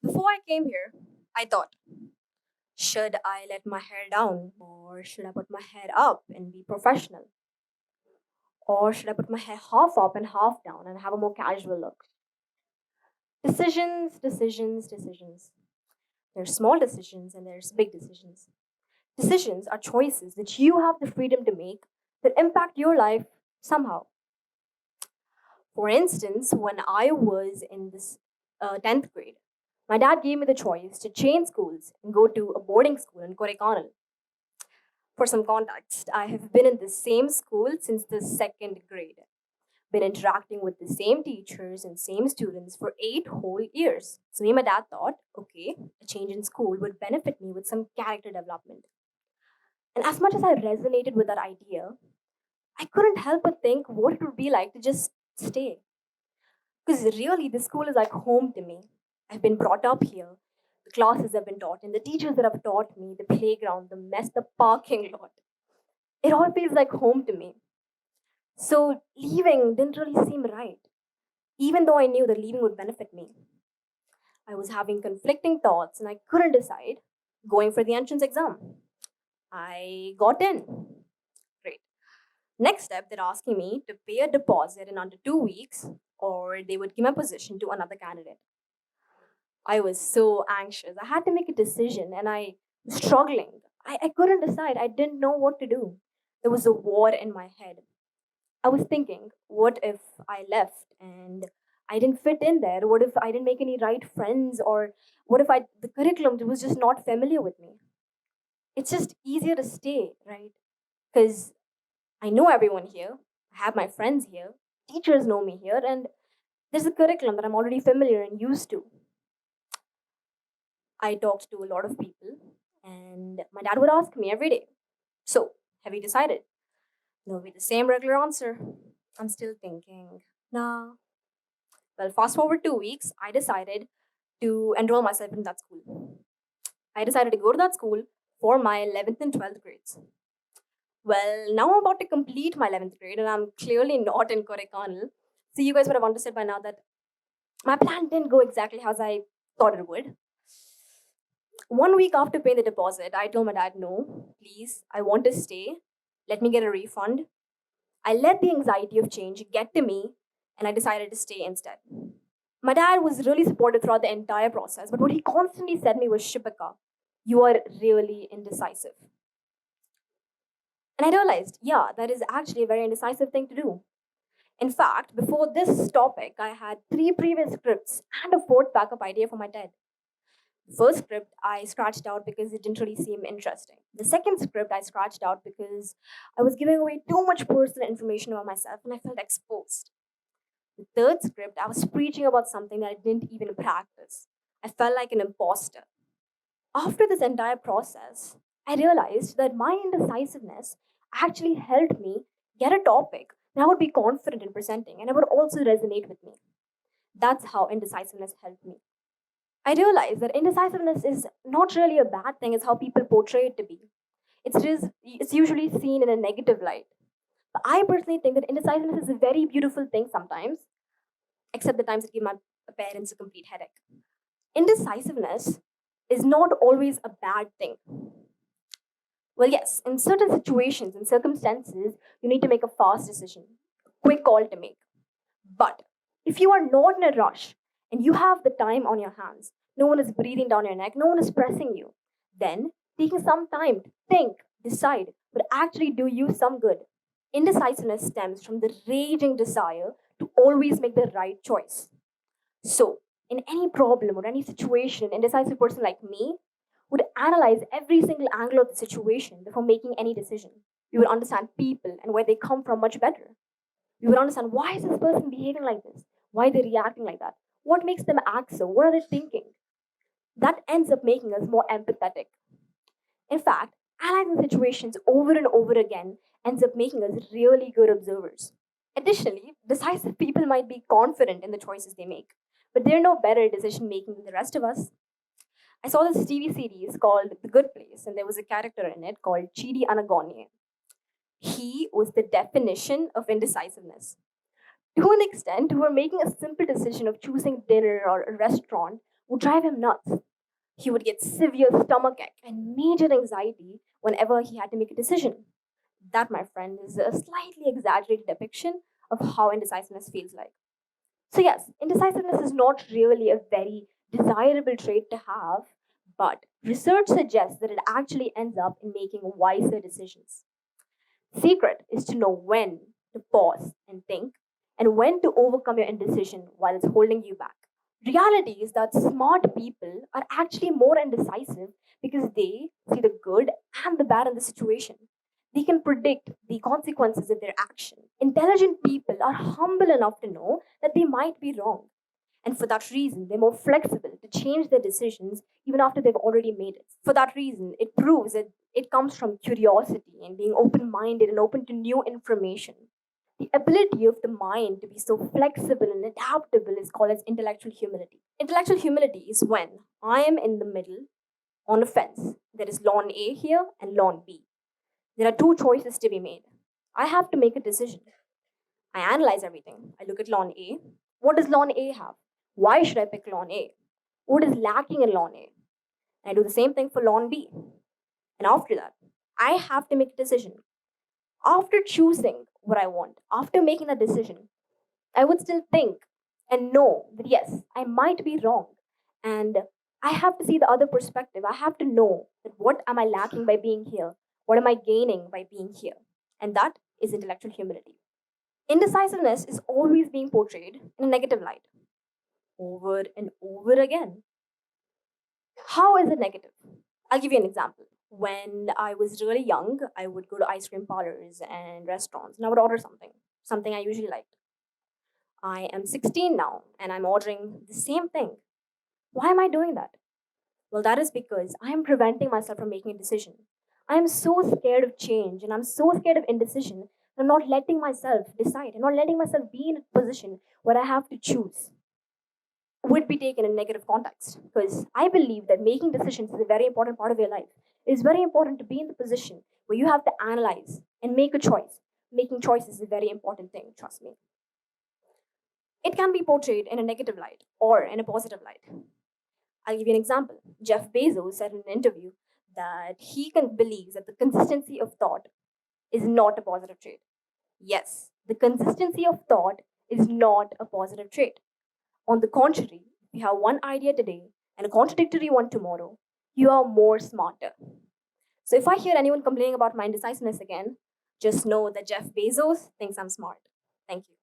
Before I came here, I thought, should I let my hair down or should I put my hair up and be professional? Or should I put my hair half up and half down and have a more casual look? Decisions, decisions, decisions. There's small decisions and there's big decisions. Decisions are choices that you have the freedom to make that impact your life somehow. For instance, when I was in this 10th grade, my dad gave me the choice to change schools and go to a boarding school in Kodaikanal. For some context, I have been in the same school since the second grade, been interacting with the same teachers and same students for 8 whole years. So me and my dad thought, okay, a change in school would benefit me with some character development. And as much as I resonated with that idea, I couldn't help but think what it would be like to just stay. Because really, the school is like home to me. I've been brought up here. The classes I've been taught, and the teachers that have taught me, the playground, the mess, the parking lot. It all feels like home to me. So leaving didn't really seem right, even though I knew that leaving would benefit me. I was having conflicting thoughts and I couldn't decide going for the entrance exam. I got in. Great. Next step, they're asking me to pay a deposit in under 2 weeks, or they would give my position to another candidate. I was so anxious. I had to make a decision and I was struggling. I couldn't decide. I didn't know what to do. There was a war in my head. I was thinking, what if I left and I didn't fit in there? What if I didn't make any right friends? Or what if the curriculum was just not familiar with me? It's just easier to stay, right? Because I know everyone here. I have my friends here. Teachers know me here. And there's a curriculum that I'm already familiar and used to. I talked to a lot of people, and my dad would ask me every day, so, have you decided? No, with the same regular answer. I'm still thinking. Nah. Well, fast forward 2 weeks, I decided to enroll myself in that school. I decided to go to that school for my 11th and 12th grades. Well, now I'm about to complete my 11th grade, and I'm clearly not in Kodaikanal. So, you guys would have understood by now that my plan didn't go exactly as I thought it would. 1 week after paying the deposit, I told my dad, no, please, I want to stay. Let me get a refund. I let the anxiety of change get to me and I decided to stay instead. My dad was really supportive throughout the entire process, but what he constantly said to me was, Shubhika, you are really indecisive. And I realized, yeah, that is actually a very indecisive thing to do. In fact, before this topic, I had three previous scripts and a fourth backup idea for my TED. First script I scratched out because it didn't really seem interesting. The second script I scratched out because I was giving away too much personal information about myself and I felt exposed. The third script, I was preaching about something that I didn't even practice. I felt like an imposter. After this entire process, I realized that my indecisiveness actually helped me get a topic that I would be confident in presenting and it would also resonate with me. That's how indecisiveness helped me. I realize that indecisiveness is not really a bad thing, it's how people portray it to be. It's usually seen in a negative light. But I personally think that indecisiveness is a very beautiful thing sometimes, except the times it gives my parents a complete headache. Indecisiveness is not always a bad thing. Well, yes, in certain situations and circumstances, you need to make a fast decision, a quick call to make. But if you are not in a rush and you have the time on your hands, no one is breathing down your neck, no one is pressing you, then taking some time to think, decide, would actually do you some good. Indecisiveness stems from the raging desire to always make the right choice. So, in any problem or any situation, an indecisive person like me would analyze every single angle of the situation before making any decision. We would understand people and where they come from much better. We would understand, why is this person behaving like this? Why are they reacting like that? What makes them act so? What are they thinking? That ends up making us more empathetic. In fact, analyzing situations over and over again ends up making us really good observers. Additionally, decisive people might be confident in the choices they make, but they're no better at decision making than the rest of us. I saw this TV series called The Good Place, and there was a character in it called Chidi Anagonye. He was the definition of indecisiveness. To an extent, we were making a simple decision of choosing dinner or a restaurant would drive him nuts. He would get severe stomachache and major anxiety whenever he had to make a decision. That, my friend, is a slightly exaggerated depiction of how indecisiveness feels like. So, yes, indecisiveness is not really a very desirable trait to have, but research suggests that it actually ends up in making wiser decisions. Secret is to know when to pause and think and when to overcome your indecision while it's holding you back. Reality is that smart people are actually more indecisive because they see the good and the bad in the situation. They can predict the consequences of their action. Intelligent people are humble enough to know that they might be wrong. And for that reason, they're more flexible to change their decisions even after they've already made it. For that reason, it proves that it comes from curiosity and being open minded and open to new information. The ability of the mind to be so flexible and adaptable is called as intellectual humility. Intellectual humility is when I am in the middle on a fence. There is lawn A here and lawn B. There are two choices to be made. I have to make a decision. I analyze everything. I look at lawn A. What does lawn A have? Why should I pick lawn A? What is lacking in lawn A? And I do the same thing for lawn B. And after that, I have to make a decision. After choosing what I want, after making a decision, I would still think and know that yes, I might be wrong. And I have to see the other perspective. I have to know that what am I lacking by being here? What am I gaining by being here? And that is intellectual humility. Indecisiveness is always being portrayed in a negative light over and over again. How is it negative? I'll give you an example. When I was really young, I would go to ice cream parlors and restaurants and I would order something I usually liked. I am 16 now and I'm ordering the same thing. Why am I doing that? Well, that is because I am preventing myself from making a decision. I am so scared of change and I'm so scared of indecision. I'm not letting myself decide. I'm not letting myself be in a position where I have to choose. Would be taken in negative context because I believe that making decisions is a very important part of your life. It is very important to be in the position where you have to analyze and make a choice. Making choices is a very important thing, trust me. It can be portrayed in a negative light or in a positive light. I'll give you an example. Jeff Bezos said in an interview that believes that the consistency of thought is not a positive trait. Yes, the consistency of thought is not a positive trait. On the contrary, if you have one idea today and a contradictory one tomorrow, you are more smarter. So if I hear anyone complaining about my indecisiveness again, just know that Jeff Bezos thinks I'm smart. Thank you.